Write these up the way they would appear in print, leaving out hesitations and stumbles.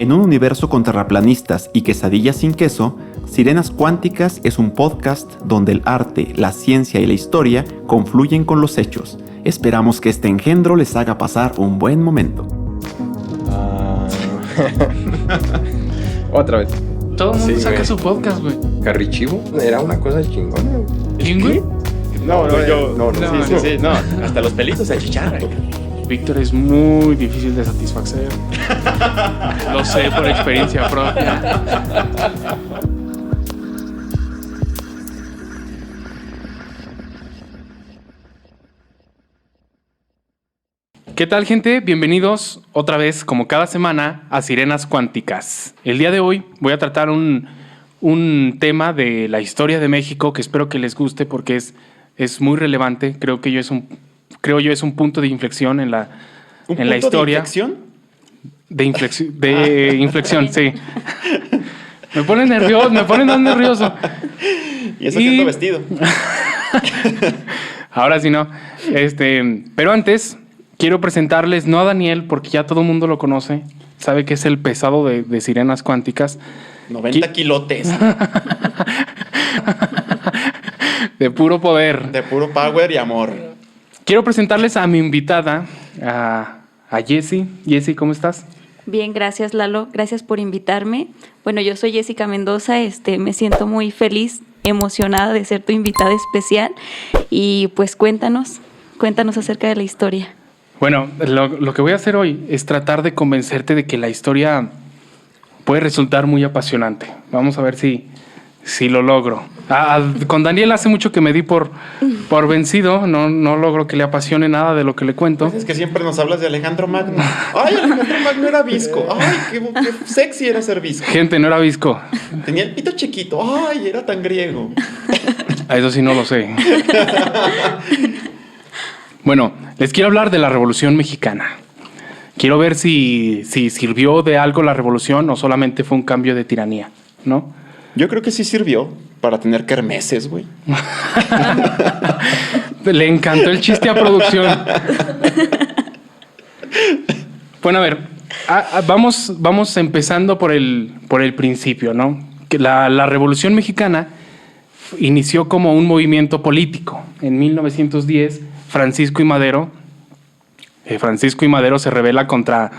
En un universo con terraplanistas y quesadillas sin queso, Sirenas Cuánticas es un podcast donde el arte, la ciencia y la historia confluyen con los hechos. Esperamos que este engendro les haga pasar un buen momento. Otra vez. Todo el mundo saca güey. su podcast, güey. Carrichivo era una cosa chingona, güey. ¿Quién, güey? No, Sí, no. Hasta los pelitos se achicharran. Víctor es muy difícil de satisfacer. Lo sé por experiencia propia. ¿Qué tal, gente? Bienvenidos otra vez, como cada semana, a Sirenas Cuánticas. El día de hoy voy a tratar un tema de la historia de México que espero que les guste porque es muy relevante. Creo yo es un punto de inflexión en la historia. ¿De inflexión? De inflexión, sí. Me pone más nervioso. Y eso que ando vestido. Ahora sí no. Pero antes quiero presentarles no a Daniel, porque ya todo el mundo lo conoce. Sabe que es el pesado de Sirenas Cuánticas. 90 kilotes. De puro poder. De puro power y amor. Quiero presentarles a mi invitada, a Jessie. Jessie, ¿cómo estás? Bien, gracias Lalo, gracias por invitarme. Bueno, yo soy Jessica Mendoza, me siento muy feliz, emocionada de ser tu invitada especial y pues cuéntanos acerca de la historia. Bueno, lo que voy a hacer hoy es tratar de convencerte de que la historia puede resultar muy apasionante. Vamos a ver si lo logro. Con Daniel hace mucho que me di por vencido. No logro que le apasione nada de lo que le cuento. Pues es que siempre nos hablas de Alejandro Magno. Ay, Alejandro Magno era visco. Ay, qué sexy era ser visco. Gente, no era visco. Tenía el pito chiquito. Ay, era tan griego. A eso sí no lo sé. Bueno, les quiero hablar de la Revolución Mexicana. Quiero ver si sirvió de algo la revolución o solamente fue un cambio de tiranía, ¿no? Yo creo que sí sirvió para tener kermeses, güey. Le encantó el chiste a producción. Bueno, a ver, vamos empezando por el principio, ¿no? Que la Revolución Mexicana inició como un movimiento político. En 1910, Francisco I. Madero se rebela contra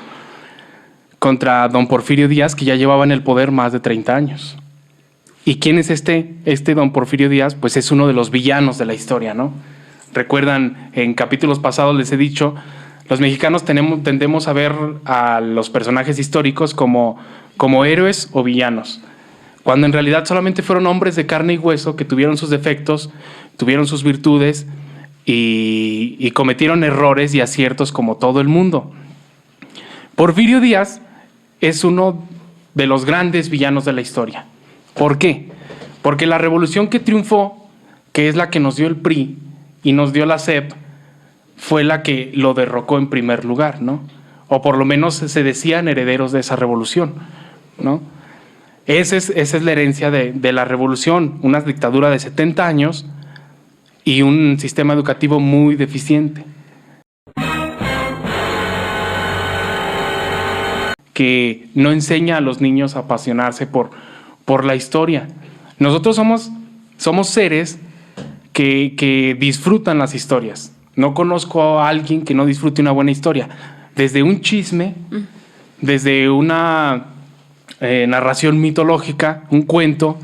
don Porfirio Díaz, que ya llevaba en el poder más de 30 años. ¿Y quién es este don Porfirio Díaz? Pues es uno de los villanos de la historia, ¿no? Recuerdan, en capítulos pasados les he dicho, los mexicanos tendemos a ver a los personajes históricos como héroes o villanos, cuando en realidad solamente fueron hombres de carne y hueso que tuvieron sus defectos, tuvieron sus virtudes y cometieron errores y aciertos como todo el mundo. Porfirio Díaz es uno de los grandes villanos de la historia. ¿Por qué? Porque la revolución que triunfó, que es la que nos dio el PRI y nos dio la CEP, fue la que lo derrocó en primer lugar, ¿no? O por lo menos se decían herederos de esa revolución, ¿no? Esa es la herencia de la revolución, una dictadura de 70 años y un sistema educativo muy deficiente, que no enseña a los niños a apasionarse por la historia. Nosotros somos seres que disfrutan las historias. No conozco a alguien que no disfrute una buena historia. Desde un chisme, desde una narración mitológica, un cuento.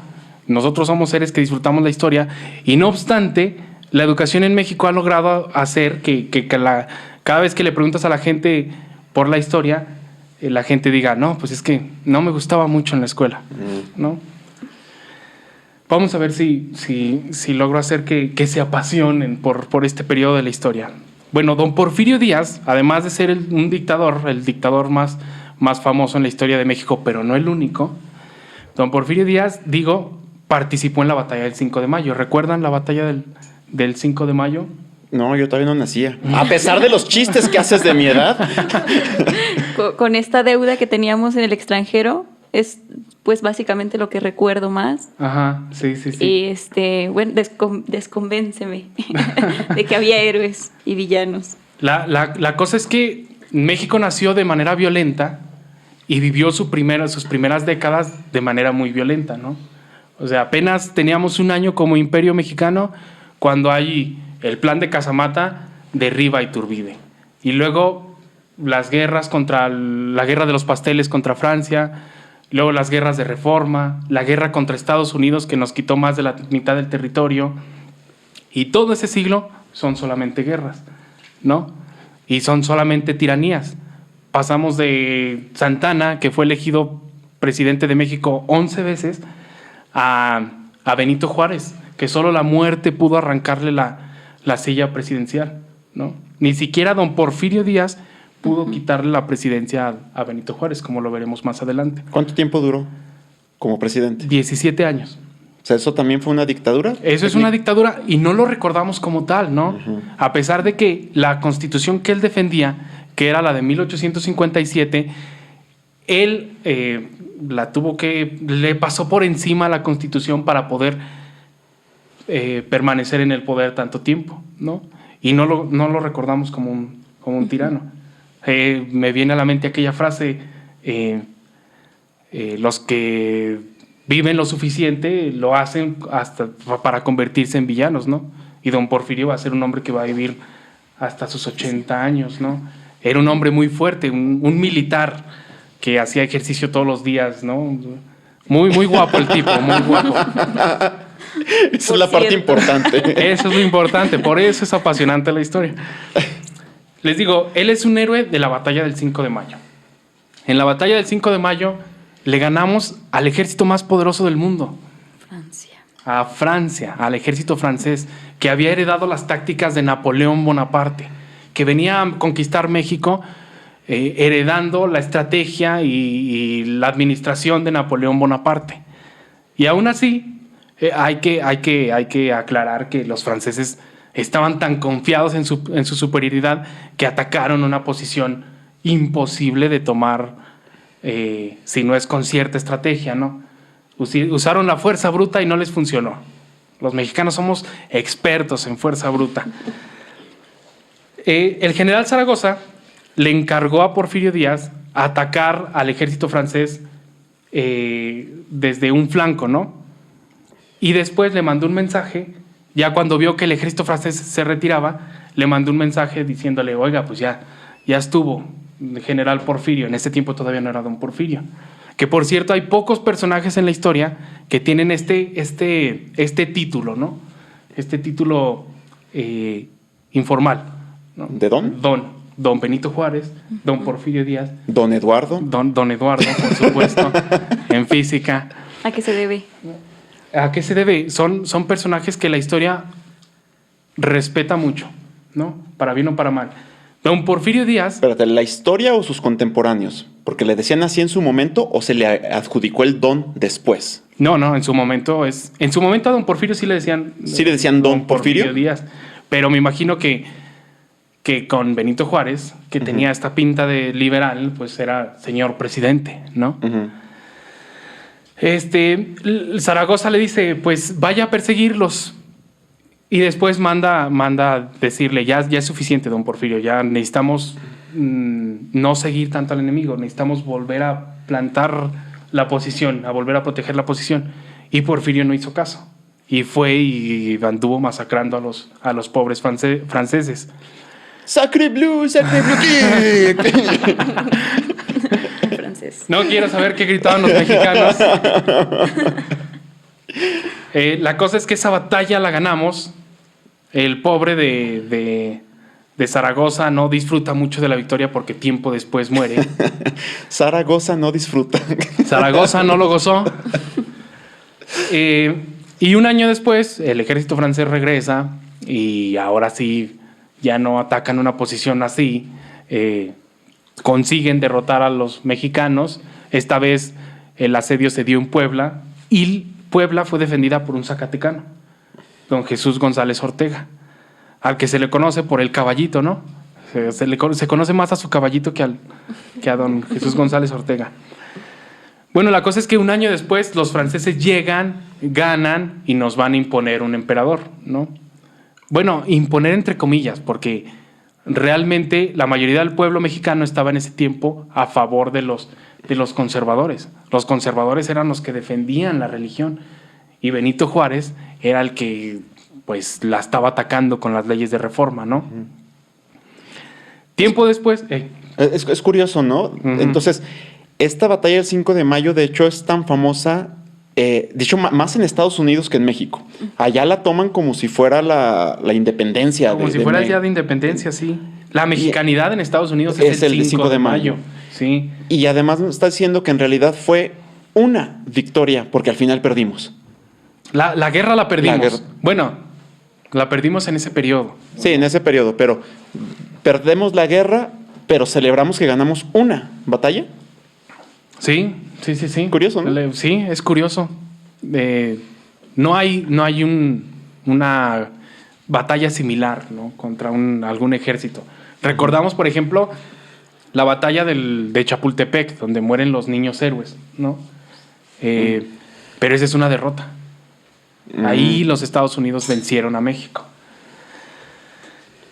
Nosotros somos seres que disfrutamos la historia y no obstante, la educación en México ha logrado hacer que cada vez que le preguntas a la gente por la historia, la gente diga, no, pues es que no me gustaba mucho en la escuela, ¿no? Vamos a ver si logro hacer que se apasionen por este periodo de la historia. Bueno, don Porfirio Díaz, además de ser un dictador, el dictador más famoso en la historia de México, pero no el único, don Porfirio Díaz, participó en la batalla del 5 de mayo. ¿Recuerdan la batalla del 5 de mayo? No, yo todavía no nacía. A pesar de los chistes que haces de mi edad. Con esta deuda que teníamos en el extranjero, es pues básicamente lo que recuerdo más. Ajá, sí. Y bueno, desconvénceme de que había héroes y villanos. La cosa es que México nació de manera violenta y vivió sus primeras décadas de manera muy violenta, ¿no? O sea, apenas teníamos un año como imperio mexicano cuando hay el plan de Casamata derriba a Iturbide. Y luego las guerras la guerra de los pasteles contra Francia, luego las guerras de Reforma, la guerra contra Estados Unidos que nos quitó más de la mitad del territorio. Y todo ese siglo son solamente guerras, ¿no? Y son solamente tiranías. Pasamos de Santana, que fue elegido presidente de México 11 veces, a Benito Juárez, que solo la muerte pudo arrancarle la silla presidencial, ¿no? Ni siquiera don Porfirio Díaz pudo quitarle la presidencia a Benito Juárez, como lo veremos más adelante. ¿Cuánto tiempo duró como presidente? 17 años. O sea, ¿eso también fue una dictadura? Eso es una dictadura y no lo recordamos como tal, ¿no? A pesar de que la constitución que él defendía, que era la de 1857, él le pasó por encima a la constitución para poder permanecer en el poder tanto tiempo, ¿no? Y no lo recordamos como un tirano. Me viene a la mente aquella frase, los que viven lo suficiente lo hacen hasta para convertirse en villanos, ¿no? Y don Porfirio va a ser un hombre que va a vivir hasta sus 80 años, ¿no? Era un hombre muy fuerte, un militar que hacía ejercicio todos los días, ¿no? Muy, muy guapo el tipo, muy guapo. Esa es la parte importante. Eso es lo importante, por eso es apasionante la historia. Les digo, él es un héroe de la batalla del 5 de mayo. En la batalla del 5 de mayo le ganamos al ejército más poderoso del mundo. A Francia, al ejército francés, que había heredado las tácticas de Napoleón Bonaparte, que venía a conquistar México heredando la estrategia y la administración de Napoleón Bonaparte. Y aún así, hay que aclarar que los franceses estaban tan confiados en su superioridad que atacaron una posición imposible de tomar si no es con cierta estrategia, ¿no? Usaron la fuerza bruta y no les funcionó. Los mexicanos somos expertos en fuerza bruta. El general Zaragoza le encargó a Porfirio Díaz atacar al ejército francés desde un flanco, ¿no? Y después le mandó un mensaje, ya cuando vio que el ejército francés se retiraba, le mandó un mensaje diciéndole, oiga, pues ya estuvo, general Porfirio. En ese tiempo todavía no era don Porfirio. Que por cierto, hay pocos personajes en la historia que tienen este título, ¿no? Este título informal, ¿no? ¿De don? Don Benito Juárez, don Porfirio Díaz. ¿Don Eduardo? Don Eduardo, por supuesto, en física. ¿A qué se debe? ¿A qué se debe? Son personajes que la historia respeta mucho, ¿no? Para bien o para mal. Don Porfirio Díaz... Espérate, ¿la historia o sus contemporáneos? Porque le decían así en su momento o se le adjudicó el don después. No, en su momento es... En su momento a don Porfirio sí le decían... ¿Sí le decían don Porfirio? Díaz. Pero me imagino que con Benito Juárez, que tenía esta pinta de liberal, pues era señor presidente, ¿no? Zaragoza le dice, pues vaya a perseguirlos. Y después manda decirle, ya es suficiente, don Porfirio, ya necesitamos no seguir tanto al enemigo, necesitamos volver a plantar la posición, a volver a proteger la posición. Y Porfirio no hizo caso. Y fue y anduvo masacrando a los pobres franceses. ¡Sacre bleu, Francés. No quiero saber qué gritaban los mexicanos. La cosa es que esa batalla la ganamos. El pobre de Zaragoza no disfruta mucho de la victoria porque tiempo después muere. Zaragoza no disfruta. Zaragoza no lo gozó. Y un año después el ejército francés regresa y ahora sí ya no atacan una posición así. Consiguen derrotar a los mexicanos. Esta vez el asedio se dio en Puebla y Puebla fue defendida por un zacatecano, don Jesús González Ortega, al que se le conoce por el caballito, ¿no? Se conoce más a su caballito que a don Jesús González Ortega. Bueno, la cosa es que un año después los franceses llegan, ganan y nos van a imponer un emperador, ¿no? Bueno, imponer entre comillas, porque realmente la mayoría del pueblo mexicano estaba en ese tiempo a favor de los de los conservadores. Los conservadores eran los que defendían la religión y Benito Juárez era el que pues la estaba atacando con las leyes de reforma, ¿no? Tiempo después... Es curioso, ¿no? Entonces, esta batalla del 5 de mayo, de hecho, es tan famosa, de hecho, más en Estados Unidos que en México. Allá la toman como si fuera la independencia. Como si fuera el día de independencia, sí. La mexicanidad en Estados Unidos es el 5 de mayo. Sí. Y además nos está diciendo que en realidad fue una victoria, porque al final perdimos. La guerra la perdimos. Bueno, la perdimos en ese periodo. Sí, en ese periodo, pero perdemos la guerra, pero celebramos que ganamos una batalla. Sí. Curioso, ¿no? Sí, es curioso. No hay una batalla similar, ¿no? Contra algún ejército. Recordamos, por ejemplo, la batalla de Chapultepec, donde mueren los niños héroes, ¿no? Pero esa es una derrota. Ahí los Estados Unidos vencieron a México.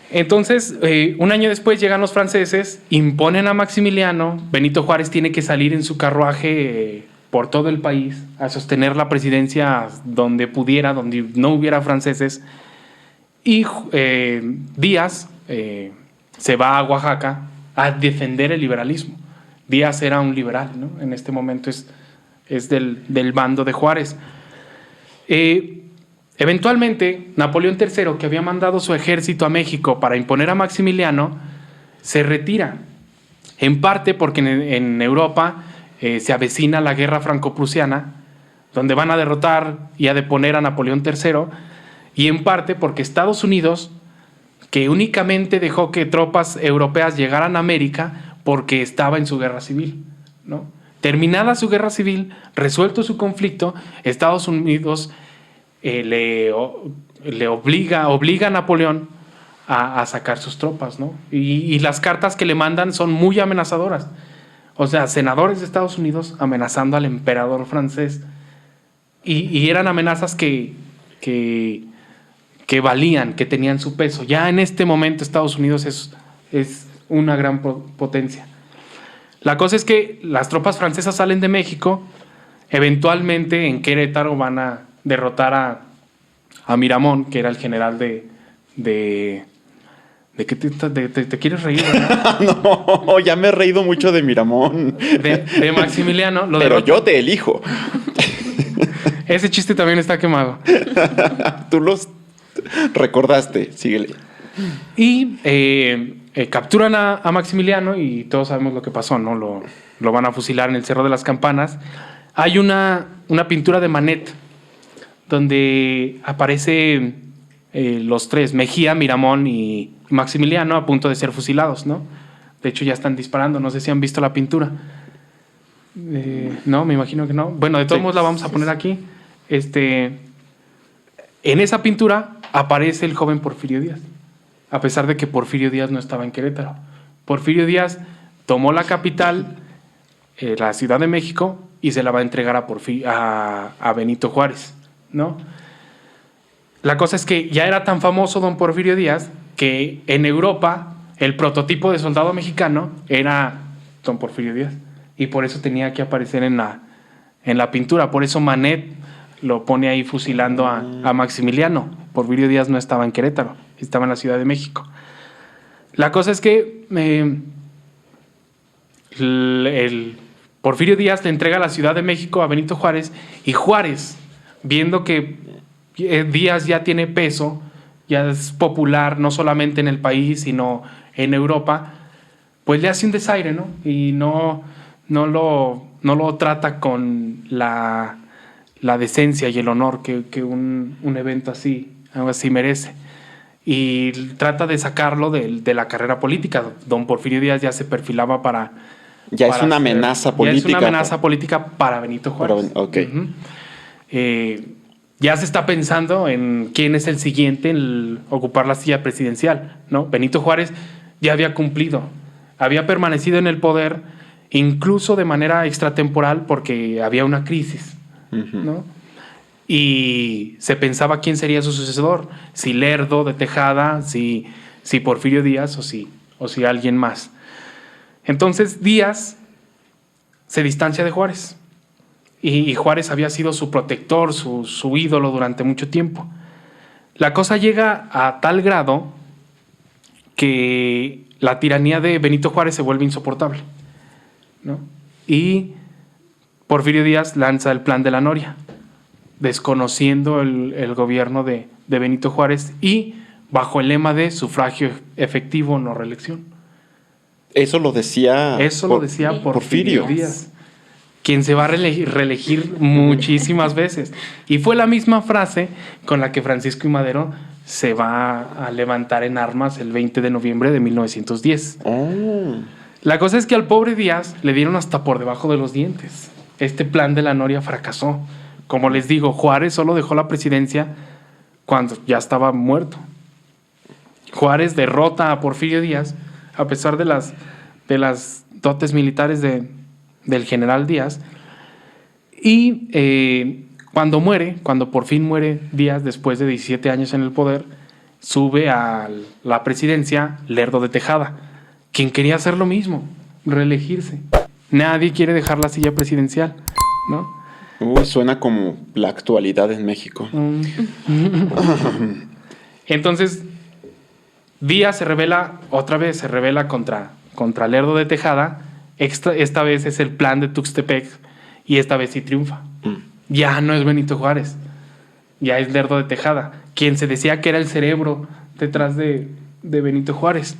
Entonces, un año después llegan los franceses, imponen a Maximiliano. Benito Juárez tiene que salir en su carruaje por todo el país a sostener la presidencia donde pudiera, donde no hubiera franceses. Y Díaz se va a Oaxaca a defender el liberalismo. Díaz era un liberal, ¿no? En este momento es del bando de Juárez. Eventualmente, Napoleón III, que había mandado su ejército a México para imponer a Maximiliano, se retira. En parte porque en Europa se avecina la guerra franco-prusiana, donde van a derrotar y a deponer a Napoleón III, y en parte porque Estados Unidos, que únicamente dejó que tropas europeas llegaran a América porque estaba en su guerra civil, ¿no? Terminada su guerra civil, resuelto su conflicto, Estados Unidos le obliga a Napoleón a sacar sus tropas, ¿no? Y las cartas que le mandan son muy amenazadoras. O sea, senadores de Estados Unidos amenazando al emperador francés. Y eran amenazas que valían, que tenían su peso. Ya en este momento Estados Unidos es una gran potencia. La cosa es que las tropas francesas salen de México, eventualmente en Querétaro van a derrotar a Miramón, que era el general ¿de qué te quieres reír, ¿verdad? No, ya me he reído mucho de Miramón. De Maximiliano. Pero yo te elijo. Ese chiste también está quemado. Tú los recordaste, síguele. Y capturan a Maximiliano y todos sabemos lo que pasó, ¿no? Lo van a fusilar en el Cerro de las Campanas. Hay una pintura de Manet donde aparece los tres, Mejía, Miramón y Maximiliano, a punto de ser fusilados, ¿no? De hecho ya están disparando, no sé si han visto la pintura. No, me imagino que no. Bueno, de todos modos la vamos a poner aquí. En esa pintura aparece el joven Porfirio Díaz, a pesar de que Porfirio Díaz no estaba en Querétaro. Porfirio Díaz tomó la capital, la Ciudad de México, y se la va a entregar a Benito Juárez, ¿no? La cosa es que ya era tan famoso don Porfirio Díaz que en Europa el prototipo de soldado mexicano era don Porfirio Díaz, y por eso tenía que aparecer en la pintura. Por eso Manet lo pone ahí fusilando a Maximiliano. Porfirio Díaz no estaba en Querétaro, estaba en la Ciudad de México. La cosa es que el Porfirio Díaz le entrega la Ciudad de México a Benito Juárez, y Juárez, viendo que Díaz ya tiene peso, ya es popular no solamente en el país, sino en Europa, pues le hace un desaire, ¿no? Y no lo trata con la decencia y el honor que un evento así merece. Y trata de sacarlo de la carrera política. Don Porfirio Díaz ya se perfilaba para... Ya es una amenaza política. Ya es una amenaza política para Benito Juárez. Okay. Ya se está pensando en quién es el siguiente en ocupar la silla presidencial, ¿no? Benito Juárez ya había cumplido. Había permanecido en el poder, incluso de manera extratemporal, porque había una crisis, ¿no? Y se pensaba quién sería su sucesor, si Lerdo de Tejada, si Porfirio Díaz o si alguien más. Entonces Díaz se distancia de Juárez. Y Juárez había sido su protector, su ídolo durante mucho tiempo. La cosa llega a tal grado que la tiranía de Benito Juárez se vuelve insoportable, ¿no? Y Porfirio Díaz lanza el Plan de la Noria, desconociendo el gobierno de Benito Juárez y bajo el lema de sufragio efectivo, no reelección. Eso lo decía Porfirio Díaz, quien se va a reelegir muchísimas veces. Y fue la misma frase con la que Francisco I. Madero se va a levantar en armas el 20 de noviembre de 1910. La cosa es que al pobre Díaz le dieron hasta por debajo de los dientes. Este Plan de la Noria fracasó. Como les digo, Juárez solo dejó la presidencia cuando ya estaba muerto. Juárez derrota a Porfirio Díaz a pesar de las dotes militares del general Díaz. Y cuando por fin muere Díaz, después de 17 años en el poder, sube a la presidencia Lerdo de Tejada, quien quería hacer lo mismo, reelegirse. Nadie quiere dejar la silla presidencial, ¿no? Uy, suena como la actualidad en México. Entonces, Díaz se revela contra Lerdo de Tejada. Esta vez es el plan de Tuxtepec y esta vez sí triunfa. Ya no es Benito Juárez, ya es Lerdo de Tejada, quien se decía que era el cerebro detrás de Benito Juárez.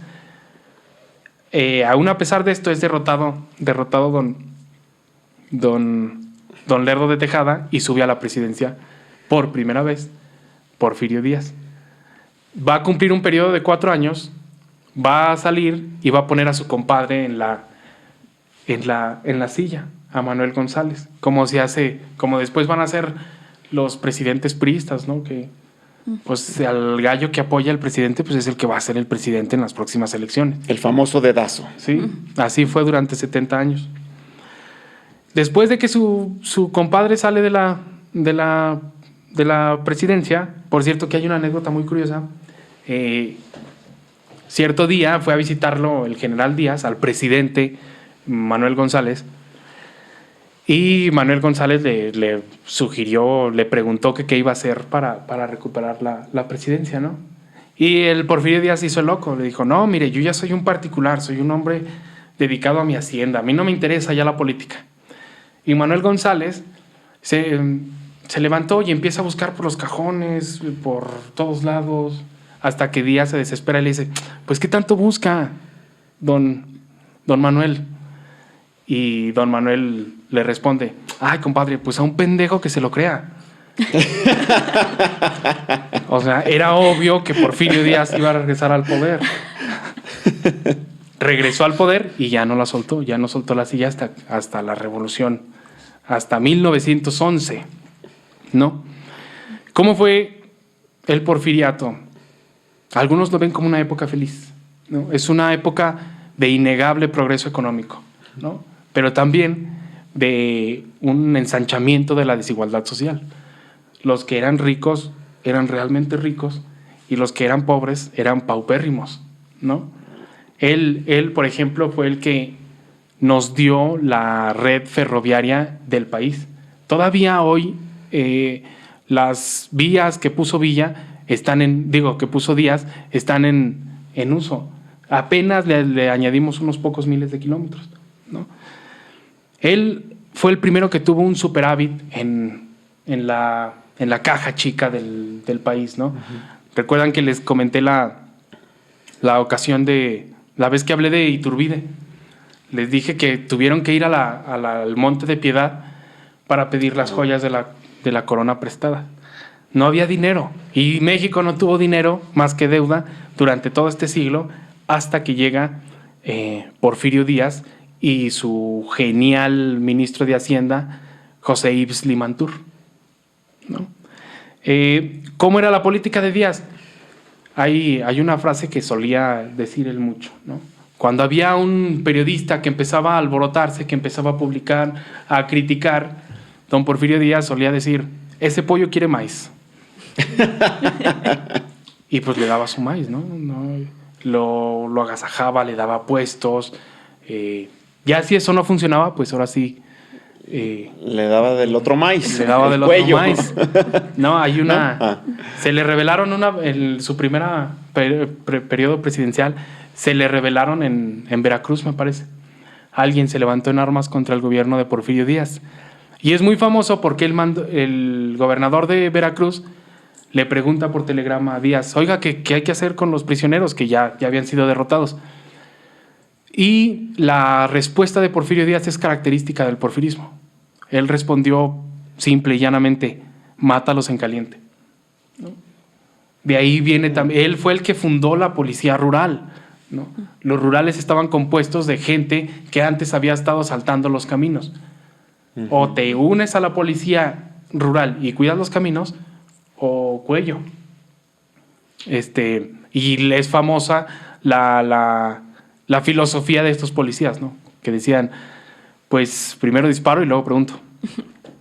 Aún a pesar de esto es derrotado don Lerdo de Tejada y sube a la presidencia por primera vez Porfirio Díaz. Va a cumplir un periodo de 4 años, va a salir y va a poner a su compadre en la silla, a Manuel González, como después van a ser los presidentes priistas, ¿no? Que pues al gallo que apoya al presidente pues es el que va a ser el presidente en las próximas elecciones. El famoso dedazo. Sí, así fue durante 70 años. Después de que su compadre sale de la presidencia, por cierto que hay una anécdota muy curiosa, cierto día fue a visitarlo el general Díaz al presidente Manuel González, y Manuel González le sugirió, le preguntó que qué iba a hacer para recuperar la presidencia, ¿no? Y el Porfirio Díaz hizo el loco, le dijo, no, mire, yo ya soy un particular, soy un hombre dedicado a mi hacienda, a mí no me interesa ya la política. Y Manuel González se levantó y empieza a buscar por los cajones, por todos lados, hasta que Díaz se desespera y le dice, pues ¿qué tanto busca don Manuel? Y don Manuel le responde, ay, compadre, pues a un pendejo que se lo crea. O sea, era obvio que Porfirio Díaz iba a regresar al poder. Regresó al poder y ya no la soltó, ya no soltó la silla hasta la revolución, hasta 1911, ¿no? ¿Cómo fue el porfiriato? Algunos lo ven como una época feliz, ¿no? Es una época de innegable progreso económico, ¿no? Pero también de un ensanchamiento de la desigualdad social. Los que eran ricos eran realmente ricos y los que eran pobres eran paupérrimos, ¿no? Él, por ejemplo, fue el que nos dio la red ferroviaria del país. Todavía hoy las vías que puso Díaz están en uso. Apenas le añadimos unos pocos miles de kilómetros, ¿no? Él fue el primero que tuvo un superávit en la caja chica del país, ¿no? Recuerdan que les comenté la ocasión de la vez que hablé de Iturbide. Les dije que tuvieron que ir al Monte de Piedad para pedir las joyas de la corona prestada. No había dinero y México no tuvo dinero más que deuda durante todo este siglo hasta que llega Porfirio Díaz y su genial ministro de Hacienda, José Yves Limantour, ¿no? ¿Cómo era la política de Díaz? Hay una frase que solía decir él mucho, ¿no? Cuando había un periodista que empezaba a alborotarse, que empezaba a publicar, a criticar, don Porfirio Díaz solía decir, ese pollo quiere maíz. Y pues le daba su maíz, ¿no? Lo agasajaba, le daba puestos, Ya si eso no funcionaba, pues ahora sí... le daba del otro maíz. Le daba del cuello. otro maíz. No, hay una... ¿No? Ah. Se le revelaron su primera periodo presidencial, se le revelaron en Veracruz, me parece. Alguien se levantó en armas contra el gobierno de Porfirio Díaz. Y es muy famoso porque el gobernador de Veracruz le pregunta por telegrama a Díaz, oiga, ¿qué hay que hacer con los prisioneros que ya habían sido derrotados? Y la respuesta de Porfirio Díaz es característica del porfirismo. Él respondió simple y llanamente, mátalos en caliente. ¿No? De ahí viene también, él fue el que fundó la policía rural, ¿no? Los rurales estaban compuestos de gente que antes había estado asaltando los caminos. O te unes a la policía rural y cuidas los caminos, o cuello. Y es famosa la filosofía de estos policías, ¿no? Que decían, pues primero disparo y luego pregunto.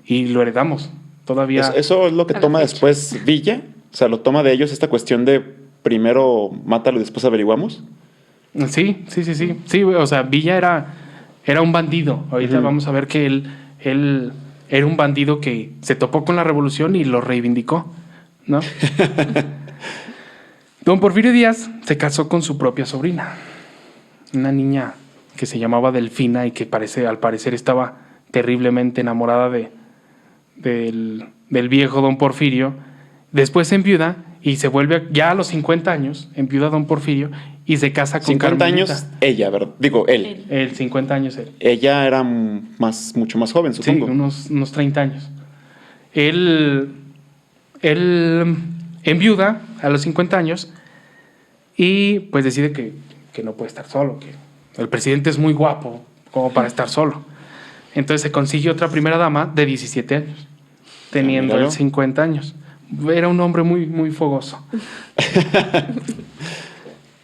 Y lo heredamos. Todavía... Eso es lo que toma después Villa. O sea, lo toma de ellos esta cuestión de primero mátalo y después averiguamos. Sí. Sí, o sea, Villa era un bandido. Ahorita vamos a ver que él era un bandido que se topó con la revolución y lo reivindicó, ¿no? Don Porfirio Díaz se casó con su propia sobrina, una niña que se llamaba Delfina y que al parecer estaba terriblemente enamorada del viejo Don Porfirio. Después se enviuda y se vuelve, ya a los 50 años, enviuda Don Porfirio y se casa con 50 Carmelita. años ella, ¿verdad? Digo, él. Él, 50 años él. Ella era mucho más joven, supongo. Sí, unos 30 años. Él enviuda a los 50 años y pues decide que no puede estar solo, que el presidente es muy guapo como para estar solo. Entonces se consigue otra primera dama de 17 años, teniendo él 50 años. Era un hombre muy, muy fogoso.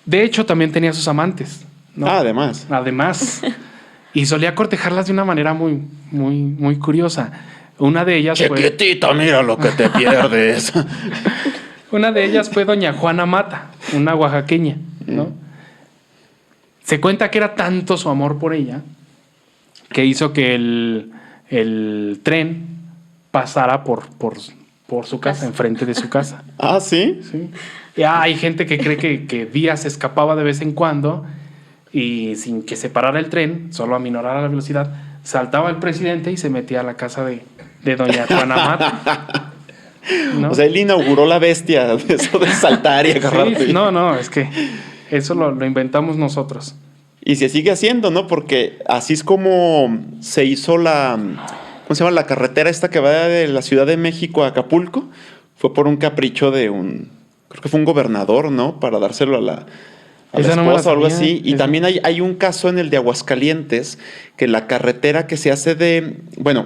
De hecho, también tenía sus amantes, ¿no? Además. Y solía cortejarlas de una manera muy, muy, muy curiosa. Una de ellas fue... Chiquitita, mira lo que te pierdes. Una de ellas fue doña Juana Mata, una oaxaqueña, ¿no? Se cuenta que era tanto su amor por ella que hizo que el tren pasara por su casa, enfrente de su casa. ¿Ah, sí? Sí. Ya hay gente que cree que Díaz escapaba de vez en cuando y sin que se parara el tren, solo aminorara la velocidad, saltaba el presidente y se metía a la casa de doña Juana Mata. ¿No? O sea, él inauguró la bestia de eso de saltar y agarrarte. Sí, no, es que eso lo inventamos nosotros. Y se sigue haciendo, ¿no? Porque así es como se hizo ¿cómo se llama? La carretera esta que va de la Ciudad de México a Acapulco. Fue por un capricho de creo que fue un gobernador, ¿no? Para dárselo a la esposa o algo así. Y también hay un caso en el de Aguascalientes, que la carretera que se hace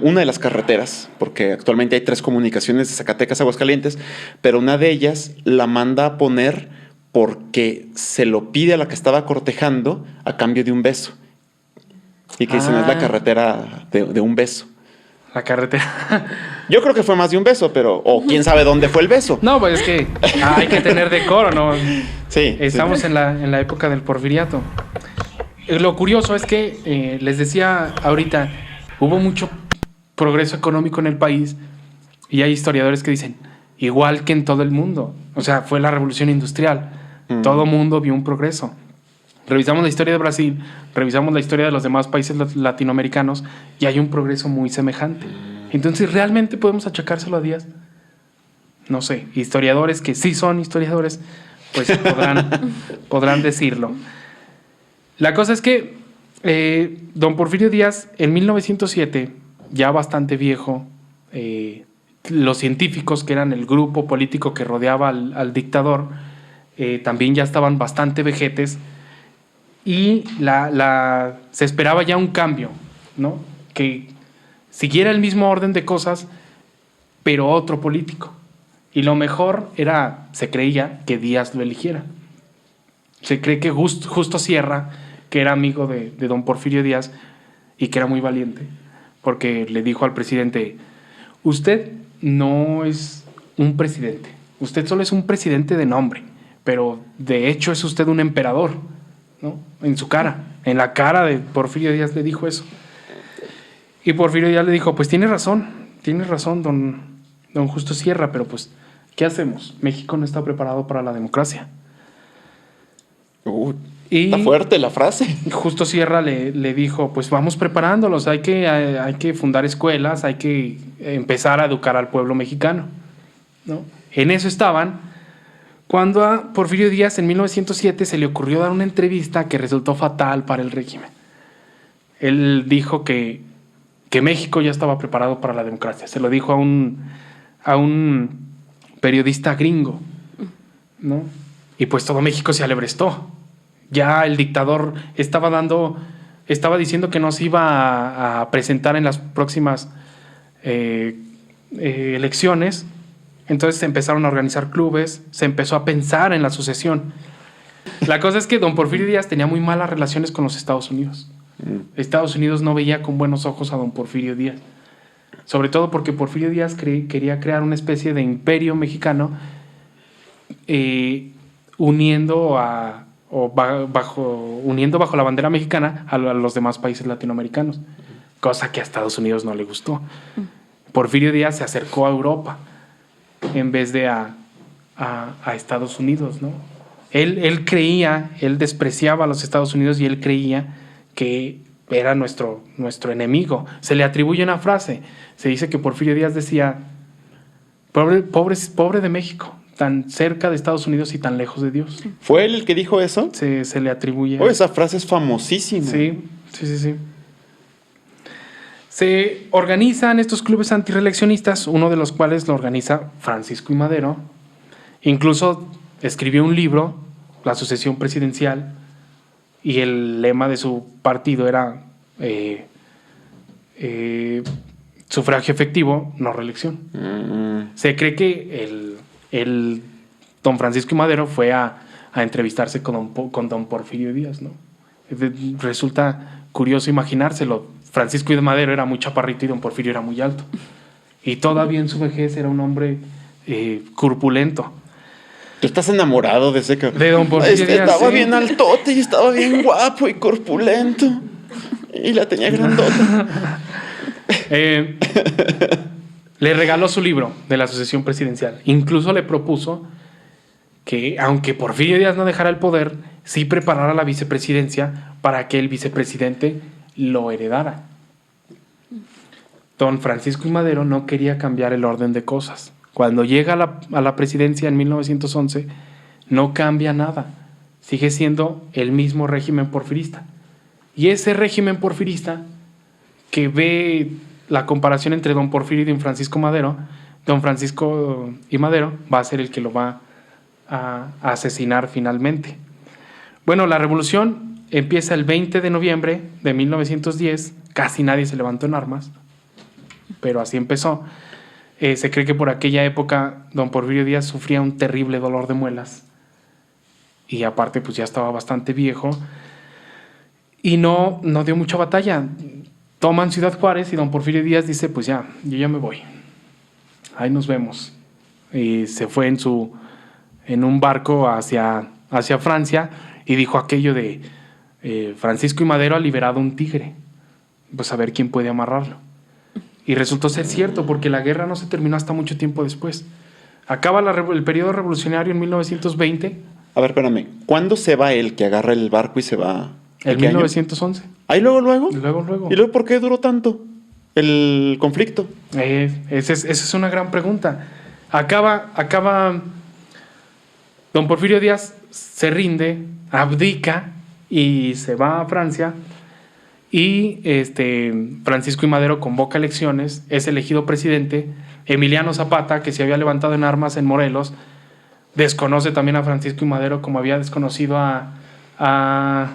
una de las carreteras, porque actualmente hay 3 comunicaciones de Zacatecas a Aguascalientes, pero una de ellas la manda a poner porque se lo pide a la que estaba cortejando a cambio de un beso. Y que dicen, es la carretera de un beso. La carretera. Yo creo que fue más de un beso, o quién sabe dónde fue el beso. No, pues es que hay que tener decoro, ¿no? Sí. Estamos en la época del porfiriato. Lo curioso es que, les decía ahorita, hubo mucho progreso económico en el país y hay historiadores que dicen, igual que en todo el mundo. O sea, fue la revolución industrial. Todo mundo vio un progreso. Revisamos la historia de Brasil, revisamos la historia de los demás países latinoamericanos y hay un progreso muy semejante. Entonces, ¿realmente podemos achacárselo a Díaz? No sé, historiadores que sí son historiadores, pues podrán decirlo. La cosa es que don Porfirio Díaz, en 1907, ya bastante viejo, los científicos, que eran el grupo político que rodeaba al dictador, también ya estaban bastante vejetes y se esperaba ya un cambio, ¿no? Que siguiera el mismo orden de cosas, pero otro político. Y lo mejor se creía que Díaz lo eligiera. Se cree que Justo Sierra, que era amigo de don Porfirio Díaz y que era muy valiente, porque le dijo al presidente, usted no es un presidente, usted solo es un presidente de nombre, pero de hecho es usted un emperador. ¿no? En su cara, en la cara de Porfirio Díaz le dijo eso. Y Porfirio Díaz le dijo, pues tiene razón, don Justo Sierra, pero pues, ¿qué hacemos? México no está preparado para la democracia. Está fuerte la frase. Justo Sierra le dijo, pues vamos preparándolos, hay que fundar escuelas, hay que empezar a educar al pueblo mexicano, ¿no? En eso estaban, cuando a Porfirio Díaz en 1907 se le ocurrió dar una entrevista que resultó fatal para el régimen. Él dijo que México ya estaba preparado para la democracia. Se lo dijo a un periodista gringo, ¿no? Y pues todo México se alebrestó. Ya el dictador estaba diciendo que no se iba a presentar en las próximas elecciones. Entonces se empezaron a organizar clubes, se empezó a pensar en la sucesión. La cosa es que don Porfirio Díaz tenía muy malas relaciones con los Estados Unidos. Estados Unidos no veía con buenos ojos a don Porfirio Díaz. Sobre todo porque Porfirio Díaz quería crear una especie de imperio mexicano uniendo bajo la bandera mexicana a los demás países latinoamericanos, cosa que a Estados Unidos no le gustó. Porfirio Díaz se acercó a Europa en vez de a Estados Unidos, ¿no? Él despreciaba a los Estados Unidos y él creía que era nuestro enemigo. Se le atribuye una frase, se dice que Porfirio Díaz decía, pobre de México, tan cerca de Estados Unidos y tan lejos de Dios. ¿Fue él el que dijo eso? Se le atribuye. Oh, esa frase es famosísima. Sí. Se organizan estos clubes antirreeleccionistas, uno de los cuales lo organiza Francisco I. Madero. Incluso escribió un libro, La sucesión presidencial, y el lema de su partido era sufragio efectivo, no reelección. Se cree que el don Francisco I. Madero fue a entrevistarse con don Porfirio Díaz, ¿no? Resulta curioso imaginárselo. Francisco I. Madero era muy chaparrito y don Porfirio era muy alto. Y todavía en su vejez era un hombre corpulento. Tú estás enamorado de ese cabrón. De don Porfirio Díaz. Estaba bien altote y estaba bien guapo y corpulento. Y la tenía grandota. Le regaló su libro de la sucesión presidencial. Incluso le propuso que, aunque Porfirio Díaz no dejara el poder, sí preparara la vicepresidencia para que el vicepresidente lo heredara. Don Francisco I. Madero no quería cambiar el orden de cosas. Cuando llega a la presidencia en 1911, no cambia nada. Sigue siendo el mismo régimen porfirista. Y ese régimen porfirista, que ve la comparación entre don Porfirio y don Francisco I. Madero va a ser el que lo va a asesinar finalmente. Bueno, la revolución empieza el 20 de noviembre de 1910. Casi nadie se levantó en armas, pero así empezó. Se cree que por aquella época don Porfirio Díaz sufría un terrible dolor de muelas y aparte pues ya estaba bastante viejo y no dio mucha batalla. Toman Ciudad Juárez y don Porfirio Díaz dice, pues ya, yo ya me voy, ahí nos vemos. Y se fue en un barco hacia Francia y dijo aquello de Francisco I. Madero ha liberado un tigre, pues a ver quién puede amarrarlo. Y resultó ser cierto, porque la guerra no se terminó hasta mucho tiempo después. Acaba el periodo revolucionario en 1920. A ver, espérame. ¿Cuándo se va él que agarra el barco y se va? En 1911. ¿Ahí luego? Luego. ¿Y luego por qué duró tanto el conflicto? Esa es una gran pregunta. Acaba don Porfirio Díaz se rinde, abdica y se va a Francia. Y Francisco I. Madero convoca elecciones, es elegido presidente. Emiliano Zapata, que se había levantado en armas en Morelos, desconoce también a Francisco I. Madero como había desconocido a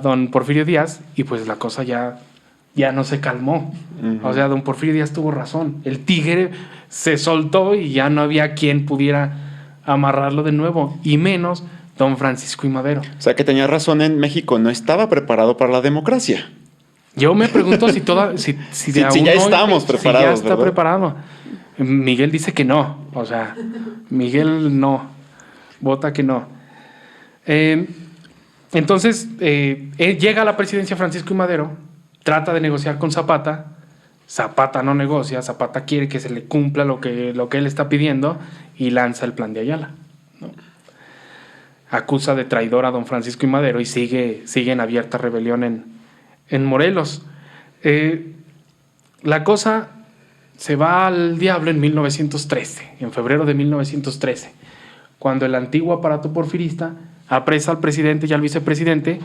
don Porfirio Díaz, y pues la cosa ya no se calmó. O sea, don Porfirio Díaz tuvo razón. El tigre se soltó y ya no había quien pudiera amarrarlo de nuevo, y menos don Francisco I. Madero. O sea, que tenía razón, en México no estaba preparado para la democracia. Yo me pregunto si ya estamos preparados, si ya está ¿verdad? preparado. Miguel dice que no. O sea, Miguel no. Vota que no. Entonces, llega a la presidencia Francisco I. Madero, trata de negociar con Zapata. Zapata no negocia, Zapata quiere que se le cumpla lo que él está pidiendo y lanza el plan de Ayala, ¿no? Acusa de traidor a don Francisco I. Madero y sigue en abierta rebelión en Morelos. La cosa se va al diablo en 1913, en febrero de 1913, cuando el antiguo aparato porfirista apresa al presidente y al vicepresidente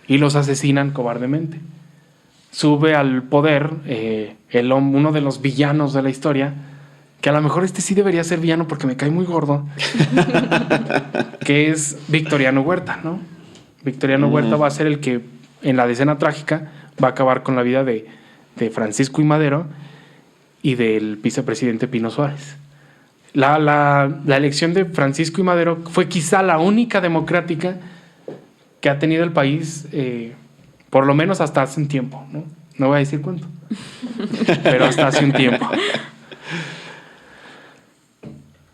y los asesinan cobardemente. Sube al poder uno de los villanos de la historia, que a lo mejor este sí debería ser villano porque me cae muy gordo, que es Victoriano Huerta, ¿no? Victoriano Huerta va a ser el que en la decena trágica va a acabar con la vida de Francisco I. Madero y del vicepresidente Pino Suárez. La elección de Francisco I. Madero fue quizá la única democrática que ha tenido el país, por lo menos hasta hace un tiempo, ¿no? No voy a decir cuánto, pero hasta hace un tiempo.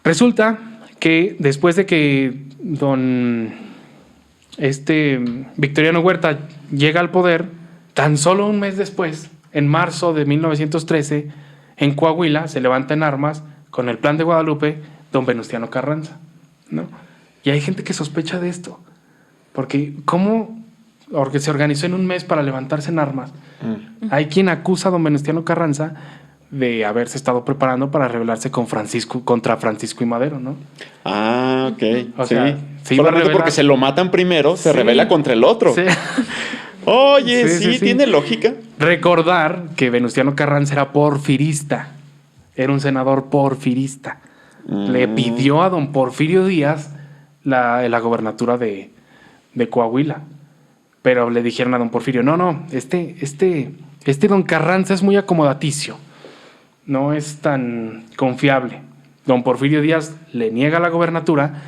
Resulta que después de que Victoriano Huerta llega al poder, tan solo un mes después, en marzo de 1913, en Coahuila se levanta en armas con el Plan de Guadalupe don Venustiano Carranza, ¿no? Y hay gente que sospecha de esto, porque se organizó en un mes para levantarse en armas. Hay quien acusa a don Venustiano Carranza de haberse estado preparando para rebelarse contra Francisco I. Madero, ¿no? Ah, ok. O sea, se iba a solamente rebelar porque se lo matan primero, se Sí. rebela contra el otro. Sí. Oye, Sí, sí. tiene lógica. Recordar que Venustiano Carranza era porfirista, era un senador porfirista. Le pidió a don Porfirio Díaz la gobernatura de Coahuila, pero le dijeron a don Porfirio, no, este don Carranza es muy acomodaticio, no es tan confiable. Don Porfirio Díaz le niega la gobernatura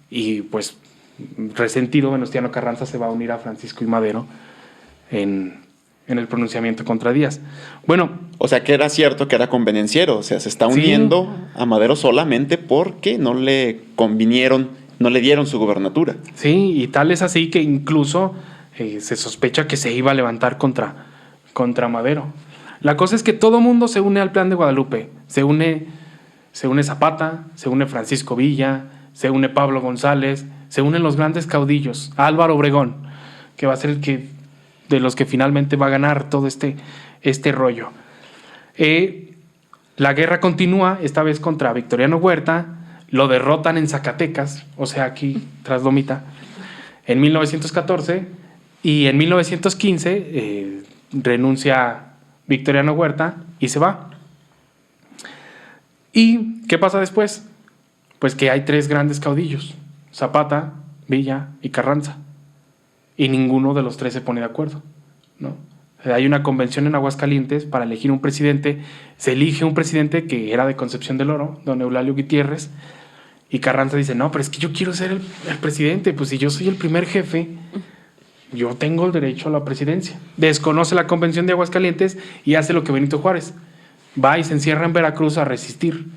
y pues resentido Venustiano Carranza se va a unir a Francisco I. Madero en el pronunciamiento contra Díaz. Bueno, O sea, que era cierto que era convenenciero. O sea, se está Sí. uniendo a Madero solamente porque no le convinieron, no le dieron su gobernatura. sí, y tal es así que incluso se sospecha que se iba a levantar contra Madero. La cosa es que todo mundo se une al Plan de Guadalupe. Se une Zapata, se une Francisco Villa, se une Pablo González, se unen los grandes caudillos, Álvaro Obregón, que va a ser de los que finalmente va a ganar todo este rollo. La guerra continúa, esta vez contra Victoriano Huerta, lo derrotan en Zacatecas, o sea, aquí tras Lomita, en 1914, y en 1915 renuncia Victoriano Huerta y se va. ¿Y qué pasa después? Pues que hay 3 grandes caudillos, Zapata, Villa y Carranza, y ninguno de los 3 se pone de acuerdo, ¿no? Hay una convención en Aguascalientes para elegir un presidente. Se elige un presidente que era de Concepción del Oro, don Eulalio Gutiérrez, y Carranza dice, no, pero es que yo quiero ser el presidente, pues si yo soy el primer jefe, yo tengo el derecho a la presidencia. Desconoce la convención de Aguascalientes y hace lo que Benito Juárez. Va y se encierra en Veracruz a resistir.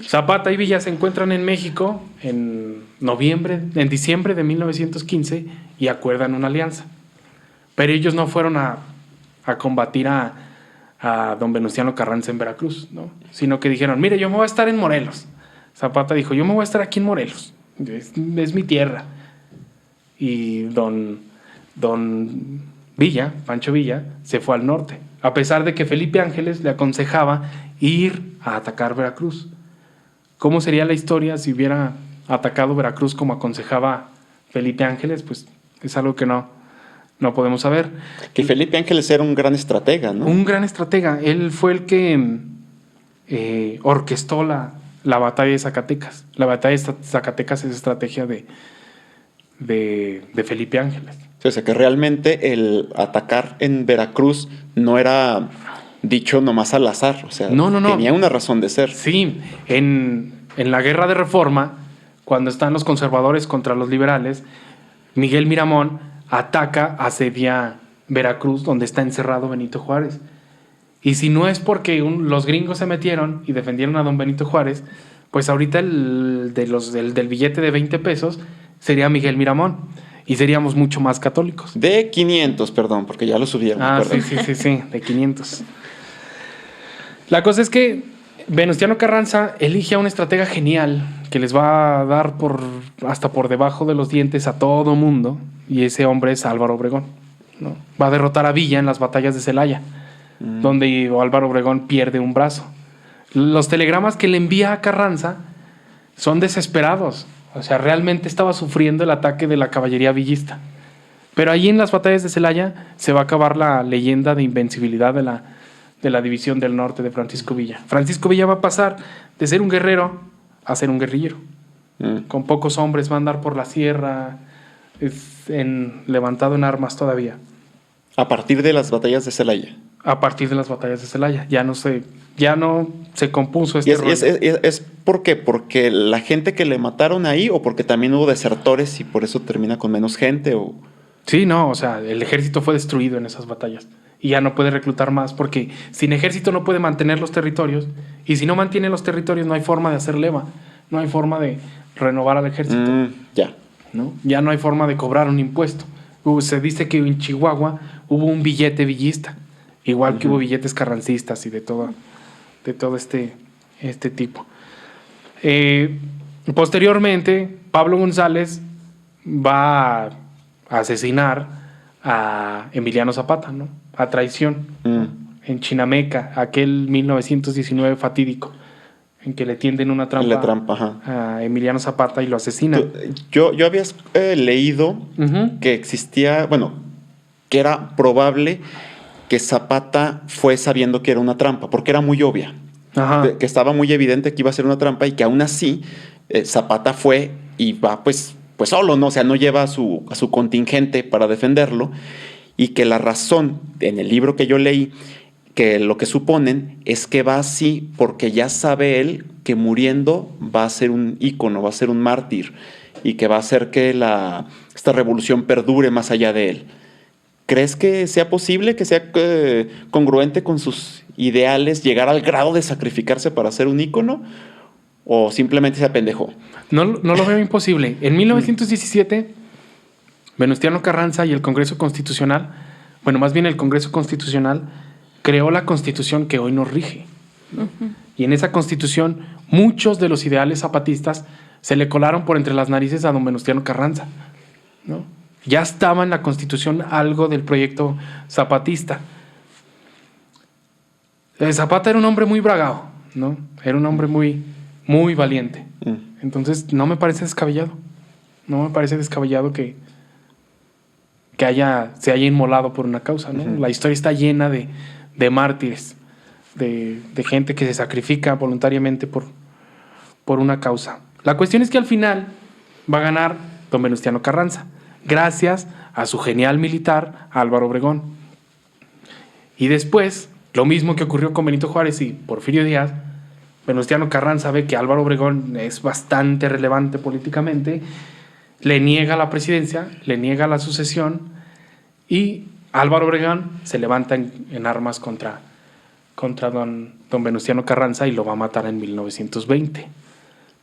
Zapata y Villa se encuentran en México en diciembre de 1915 y acuerdan una alianza. Pero ellos no fueron a combatir a don Venustiano Carranza en Veracruz, ¿no? Sino que dijeron, mire, yo me voy a estar en Morelos. Zapata dijo, yo me voy a estar aquí en Morelos, es mi tierra. Y don Villa, Pancho Villa, se fue al norte, a pesar de que Felipe Ángeles le aconsejaba ir a atacar Veracruz. ¿Cómo sería la historia si hubiera atacado Veracruz como aconsejaba Felipe Ángeles? Pues es algo que no podemos saber. Que Felipe Ángeles era un gran estratega, ¿no? Un gran estratega. Él fue el que orquestó la batalla de Zacatecas. La batalla de Zacatecas es estrategia de Felipe Ángeles. Sí, o sea, que realmente el atacar en Veracruz no era dicho nomás al azar. O sea, No. tenía una razón de ser. Sí, en la Guerra de Reforma, cuando están los conservadores contra los liberales, Miguel Miramón asedia Veracruz, donde está encerrado Benito Juárez. Y si no es porque los gringos se metieron y defendieron a don Benito Juárez, pues ahorita el del billete de 20 pesos sería Miguel Miramón. y seríamos mucho más católicos. De 500, perdón, porque ya lo subieron. Sí, de 500. La cosa es que Venustiano Carranza elige a un estratega genial que les va a dar hasta por debajo de los dientes a todo mundo, y ese hombre es Álvaro Obregón, ¿no? Va a derrotar a Villa en las batallas de Celaya, donde Álvaro Obregón pierde un brazo. Los telegramas que le envía a Carranza son desesperados. O sea, realmente estaba sufriendo el ataque de la caballería villista. Pero ahí en las batallas de Celaya se va a acabar la leyenda de invencibilidad de la División del Norte de Francisco Villa. Francisco Villa va a pasar de ser un guerrero a ser un guerrillero. Con pocos hombres va a andar por la sierra, levantado en armas todavía. A partir de las batallas de Celaya. A partir de las batallas de Celaya. Ya no se compuso este rollo. ¿Es por qué? ¿Porque la gente que le mataron ahí o porque también hubo desertores y por eso termina con menos gente? O... Sí, no, o sea, el ejército fue destruido en esas batallas y ya no puede reclutar más porque sin ejército no puede mantener los territorios, y si no mantiene los territorios no hay forma de hacer leva, no hay forma de renovar al ejército. Ya. ¿No? Ya no hay forma de cobrar un impuesto. Se dice que en Chihuahua hubo un billete villista, igual que hubo billetes carrancistas y de todo este tipo. Posteriormente, Pablo González va a asesinar a Emiliano Zapata, ¿no? A traición, en Chinameca, aquel 1919 fatídico, en que le tienden una trampa, a Emiliano Zapata y lo asesinan. Yo había leído que existía, que era probable que Zapata fue sabiendo que era una trampa, porque era muy obvia. Que estaba muy evidente que iba a ser una trampa y que aún así Zapata fue y va pues solo, ¿no? O sea, no lleva a su contingente para defenderlo, y que la razón, en el libro que yo leí, que lo que suponen es que va así porque ya sabe él que muriendo va a ser un ícono, va a ser un mártir, y que va a hacer que esta revolución perdure más allá de él. ¿Crees que sea posible, que sea congruente con sus ideales, llegar al grado de sacrificarse para ser un ícono? ¿O simplemente se apendejó? No lo veo imposible. En 1917, Venustiano Carranza y el Congreso Constitucional, más bien el Congreso Constitucional, creó la Constitución que hoy nos rige. Y en esa Constitución, muchos de los ideales zapatistas se le colaron por entre las narices a don Venustiano Carranza, ¿no? Ya estaba en la Constitución algo del proyecto zapatista. Zapata era un hombre muy bragado, ¿no? Era un hombre muy, muy valiente. Entonces, no me parece descabellado. No me parece descabellado que se haya inmolado por una causa, ¿no? La historia está llena de mártires, de gente que se sacrifica voluntariamente por una causa. La cuestión es que al final va a ganar don Venustiano Carranza, gracias a su genial militar Álvaro Obregón. Y después, lo mismo que ocurrió con Benito Juárez y Porfirio Díaz, Venustiano Carranza ve que Álvaro Obregón es bastante relevante políticamente, le niega la presidencia, le niega la sucesión, y Álvaro Obregón se levanta en armas contra don Venustiano Carranza y lo va a matar en 1920.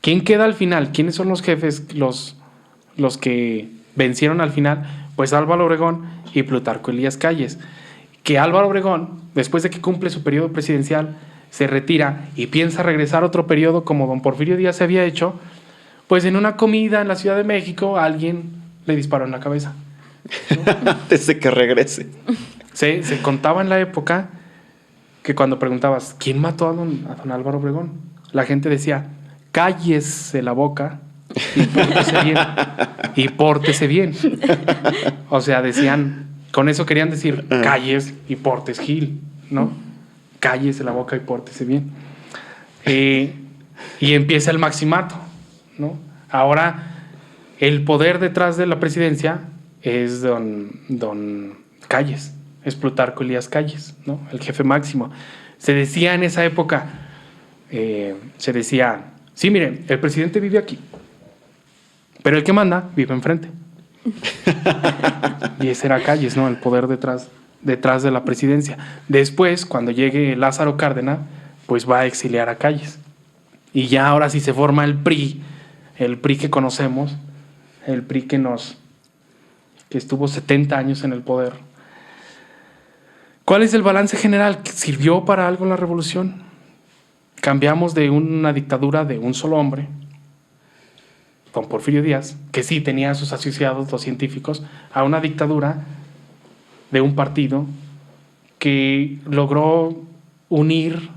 ¿Quién queda al final? ¿Quiénes son los jefes, los que vencieron al final? Pues Álvaro Obregón y Plutarco Elías Calles. Que Álvaro Obregón, después de que cumple su periodo presidencial, se retira y piensa regresar otro periodo como don Porfirio Díaz se había hecho, pues en una comida en la Ciudad de México alguien le disparó en la cabeza, ¿no? Antes de que regrese. Se contaba en la época que cuando preguntabas ¿quién mató a don Álvaro Obregón?, la gente decía cállese la boca y pórtese bien. Y pórtese bien. O sea, decían, con eso querían decir calles y portes Gil, ¿no? Cállese la boca y pórtese bien. Y empieza el maximato, ¿no? Ahora, el poder detrás de la presidencia es don Calles, es Plutarco Elías Calles, ¿no? El jefe máximo. Se decía en esa época, sí, miren, el presidente vive aquí, pero el que manda vive enfrente. Y ese era Calles, ¿no? El poder detrás de la presidencia. Después, cuando llegue Lázaro Cárdenas, pues va a exiliar a Calles. Y ya ahora sí se forma el PRI que conocemos, el PRI que nos que estuvo 70 años en el poder. ¿Cuál es el balance general? ¿Sirvió para algo la revolución? Cambiamos de una dictadura de un solo hombre, don Porfirio Díaz, que sí tenía a sus asociados, los científicos, a una dictadura de un partido que logró unir,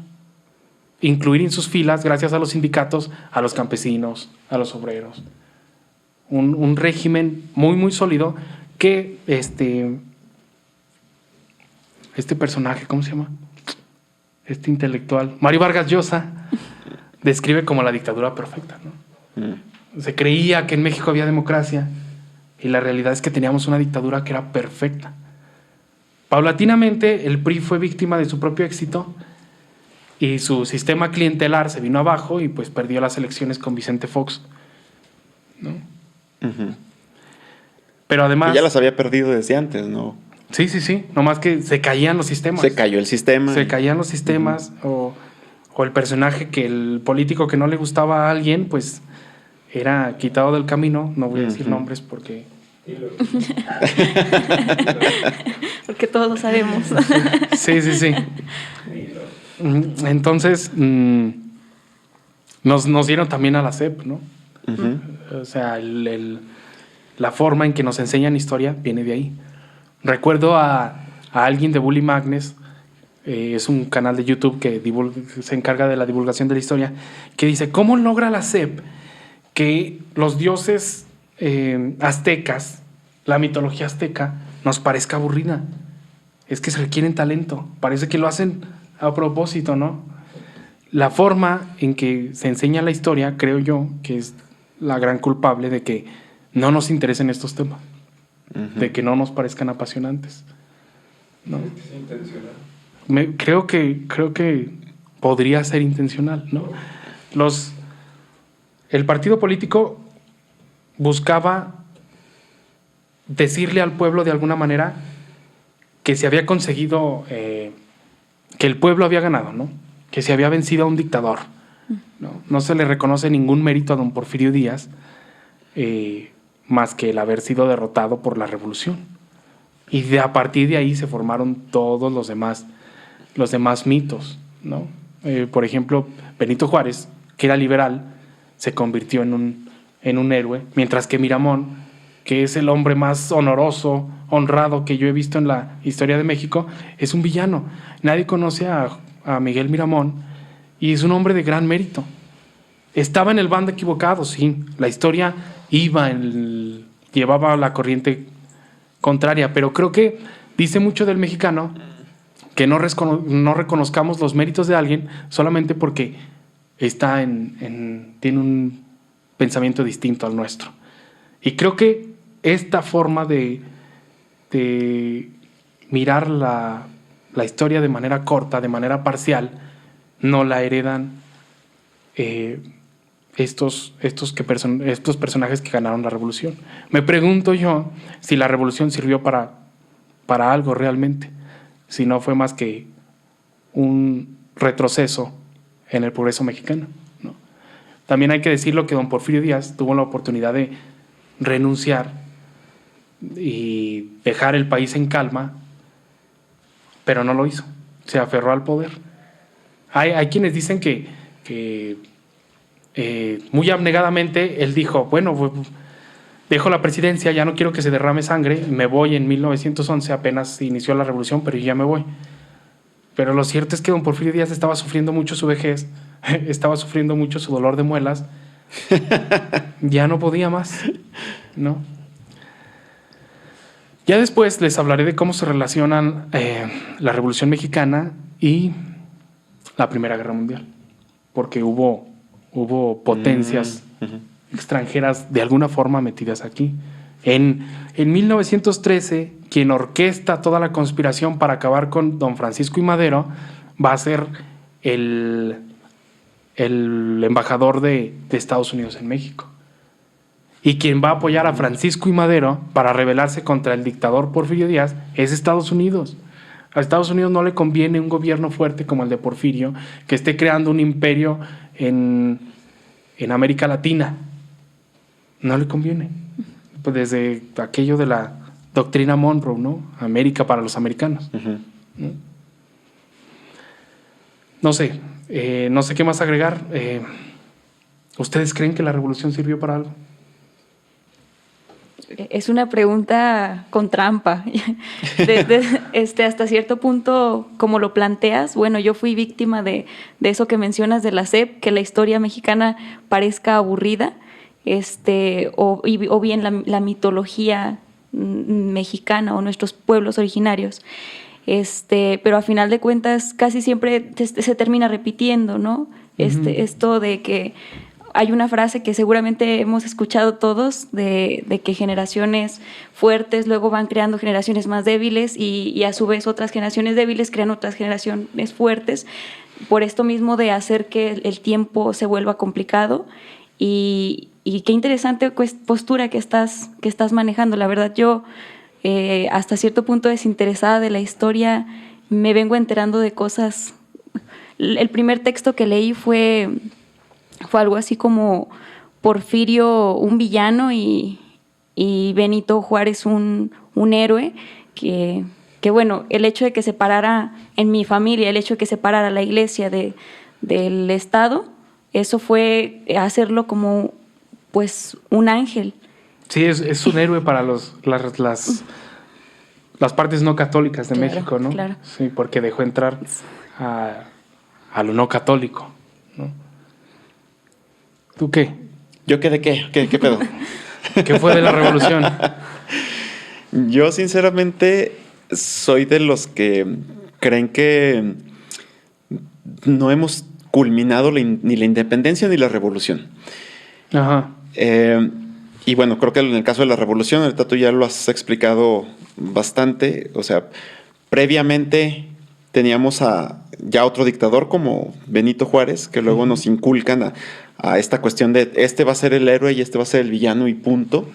incluir en sus filas, gracias a los sindicatos, a los campesinos, a los obreros. Un régimen muy, muy sólido que este personaje, ¿cómo se llama? Este intelectual, Mario Vargas Llosa, describe como la dictadura perfecta, ¿no? Se creía que en México había democracia y la realidad es que teníamos una dictadura que era perfecta. Paulatinamente, el PRI fue víctima de su propio éxito y su sistema clientelar se vino abajo y pues perdió las elecciones con Vicente Fox, ¿no? Uh-huh. Pero además... Que ya las había perdido desde antes, ¿no? Sí, nomás que se caían los sistemas. Se cayó el sistema. Se caían los sistemas, o el personaje que el político que no le gustaba a alguien, pues era quitado del camino. No voy a decir nombres porque... Porque todos lo sabemos. Sí. Entonces, nos dieron también a la SEP, ¿no? Uh-huh. O sea, la forma en que nos enseñan historia viene de ahí. Recuerdo a alguien de Bully Magnes, es un canal de YouTube que se encarga de la divulgación de la historia, que dice, ¿cómo logra la SEP que los dioses aztecas, la mitología azteca, nos parezca aburrida? Es que se requieren talento, parece que lo hacen a propósito, ¿no? La forma en que se enseña la historia, creo yo, que es la gran culpable de que no nos interesen estos temas. Uh-huh. De que no nos parezcan apasionantes, ¿no? Es intencional. Creo que podría ser intencional, ¿no? El partido político buscaba decirle al pueblo de alguna manera que se había conseguido, que el pueblo había ganado, ¿no? Que se había vencido a un dictador, ¿no? No se le reconoce ningún mérito a don Porfirio Díaz, más que el haber sido derrotado por la revolución. Y a partir de ahí se formaron todos los demás mitos, ¿no? Por ejemplo, Benito Juárez, que era liberal, se convirtió en un héroe, mientras que Miramón, que es el hombre más honrado que yo he visto en la historia de México, es un villano. Nadie conoce a Miguel Miramón y es un hombre de gran mérito. Estaba en el bando equivocado, sí. La historia llevaba la corriente contraria, pero creo que dice mucho del mexicano que no reconozcamos los méritos de alguien solamente porque tiene un pensamiento distinto al nuestro. Y creo que esta forma de mirar la historia de manera corta, de manera parcial, no la heredan estos personajes que ganaron la revolución. Me pregunto yo si la revolución sirvió para algo realmente, si no fue más que un retroceso en el progreso mexicano, ¿no? También hay que decirlo que don Porfirio Díaz tuvo la oportunidad de renunciar y dejar el país en calma, pero no lo hizo, se aferró al poder. Hay quienes dicen que muy abnegadamente él dijo, bueno, dejo la presidencia, ya no quiero que se derrame sangre, me voy en 1911, apenas inició la revolución, pero yo ya me voy. Pero lo cierto es que don Porfirio Díaz estaba sufriendo mucho su vejez, estaba sufriendo mucho su dolor de muelas, ya no podía más, ¿no? Ya después les hablaré de cómo se relacionan la Revolución Mexicana y la Primera Guerra Mundial, porque hubo potencias extranjeras de alguna forma metidas aquí. En 1913, quien orquesta toda la conspiración para acabar con don Francisco I. Madero va a ser el embajador de Estados Unidos en México. Y quien va a apoyar a Francisco I. Madero para rebelarse contra el dictador Porfirio Díaz es Estados Unidos. A Estados Unidos no le conviene un gobierno fuerte como el de Porfirio, que esté creando un imperio en América Latina. No le conviene. Pues desde aquello de Doctrina Monroe, ¿no? América para los americanos. ¿No? No sé qué más agregar. ¿Ustedes creen que la revolución sirvió para algo? Es una pregunta con trampa. Hasta cierto punto, como lo planteas, bueno, yo fui víctima de eso que mencionas de la SEP, que la historia mexicana parezca aburrida, o bien la mitología mexicana o nuestros pueblos originarios. Pero a final de cuentas casi siempre se termina repitiendo, ¿no? Esto de que hay una frase que seguramente hemos escuchado todos de que generaciones fuertes luego van creando generaciones más débiles y a su vez otras generaciones débiles crean otras generaciones fuertes, por esto mismo de hacer que el tiempo se vuelva complicado. Y qué interesante postura que estás manejando. La verdad, yo hasta cierto punto desinteresada de la historia me vengo enterando de cosas. El primer texto que leí fue algo así como Porfirio un villano y Benito Juárez un héroe, que bueno, el hecho de que separara en mi familia, el hecho de que separara la iglesia del Estado, eso fue hacerlo como pues un ángel. Sí, es un héroe para las partes no católicas de México, ¿no? Claro. Sí, porque dejó entrar a lo no católico, ¿no? ¿Tú qué? ¿Yo qué de qué? ¿Qué pedo? ¿Qué fue de la revolución? Yo sinceramente soy de los que creen que no hemos culminado ni la independencia ni la revolución. Ajá. Y bueno, creo que en el caso de la revolución, ahorita tú ya lo has explicado bastante. O sea, previamente teníamos ya otro dictador como Benito Juárez, que luego nos inculcan a esta cuestión de este va a ser el héroe y este va a ser el villano y punto.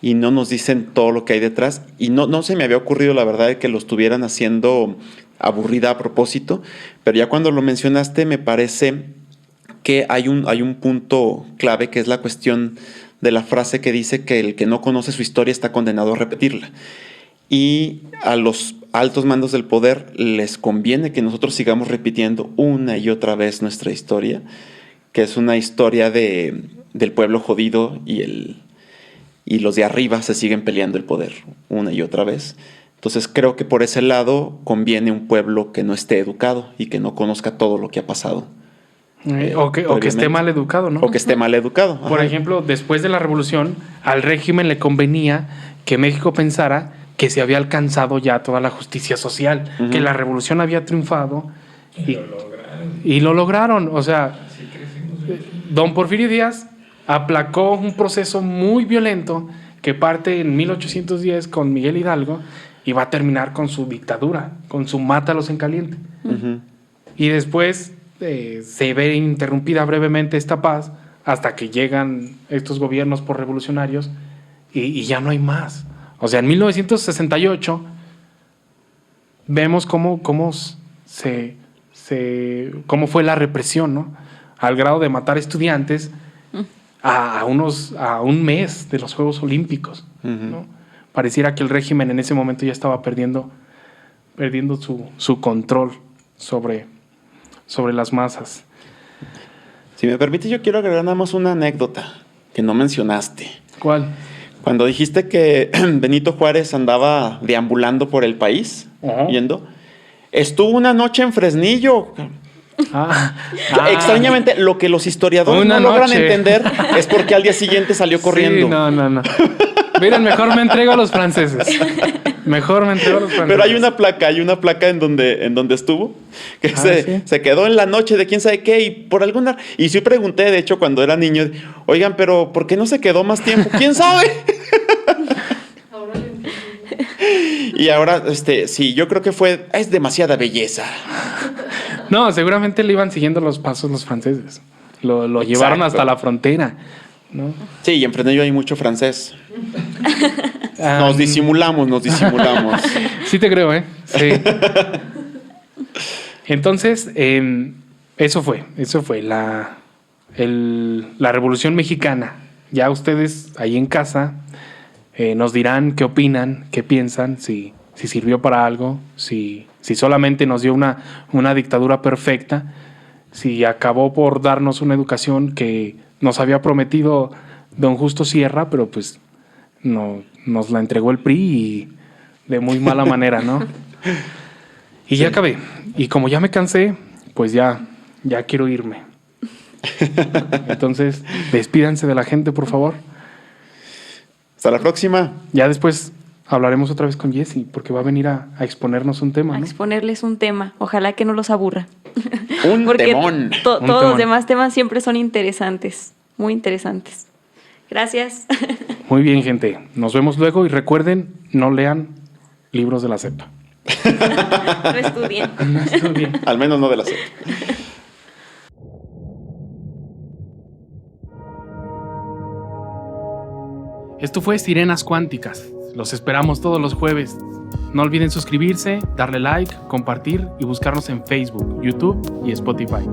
Y no nos dicen todo lo que hay detrás. Y no se me había ocurrido, la verdad, de que lo estuvieran haciendo aburrida a propósito. Pero ya cuando lo mencionaste, me parece que hay un punto clave, que es la cuestión de la frase que dice que el que no conoce su historia está condenado a repetirla. Y a los altos mandos del poder les conviene que nosotros sigamos repitiendo una y otra vez nuestra historia, que es una historia del pueblo jodido y los de arriba se siguen peleando el poder una y otra vez. Entonces creo que por ese lado conviene un pueblo que no esté educado y que no conozca todo lo que ha pasado. O que esté mal educado, ¿no? O que esté mal educado. Por ejemplo, después de la revolución, al régimen le convenía que México pensara que se había alcanzado ya toda la justicia social, que la revolución había triunfado y lo lograron. O sea, don Porfirio Díaz aplacó un proceso muy violento que parte en 1810 con Miguel Hidalgo y va a terminar con su dictadura, con su mátalos en caliente. Y después se ve interrumpida brevemente esta paz hasta que llegan estos gobiernos por revolucionarios y ya no hay más. O sea, en 1968 vemos cómo fue la represión, ¿no? Al grado de matar estudiantes a un mes de los Juegos Olímpicos, ¿no? Pareciera que el régimen en ese momento ya estaba perdiendo su control sobre las masas. Si me permite, yo quiero agregar nada más una anécdota que no mencionaste. ¿Cuál? Cuando dijiste que Benito Juárez andaba deambulando por el país, yendo, estuvo una noche en Fresnillo. Extrañamente, lo que los historiadores no logran entender es por qué al día siguiente salió corriendo. Sí, no. Miren, mejor me entrego a los franceses. Pero hay una placa en donde estuvo, que se quedó en la noche de quién sabe qué, y por alguna... Y sí pregunté, de hecho, cuando era niño, oigan, pero ¿por qué no se quedó más tiempo? ¿Quién sabe? Y ahora, sí, yo creo que es demasiada belleza. No, seguramente le iban siguiendo los pasos los franceses. Lo llevaron hasta la frontera, ¿no? Sí, y en Fresnillo hay mucho francés. Nos disimulamos. Sí te creo, ¿eh? Sí. Entonces, eso fue la Revolución Mexicana. Ya ustedes ahí en casa Nos dirán qué opinan, qué piensan, si sirvió para algo, si solamente nos dio una dictadura perfecta, si acabó por darnos una educación que nos había prometido don Justo Sierra, pero pues no, nos la entregó el PRI y de muy mala manera, ¿no? Y ya acabé. Y como ya me cansé, pues ya quiero irme. Entonces, despídanse de la gente, por favor. Hasta la próxima. Ya después hablaremos otra vez con Jessy, porque va a venir a exponernos un tema, A ¿no? exponerles un tema. Ojalá que no los aburra. Un Porque temón. todos temón. los demás temas siempre son interesantes. Muy interesantes. Gracias. Muy bien, gente. Nos vemos luego y recuerden, no lean libros de la SEP. No estudien. No estudien. Al menos no de la SEP. Esto fue Sirenas Cuánticas. Los esperamos todos los jueves. No olviden suscribirse, darle like, compartir y buscarnos en Facebook, YouTube y Spotify.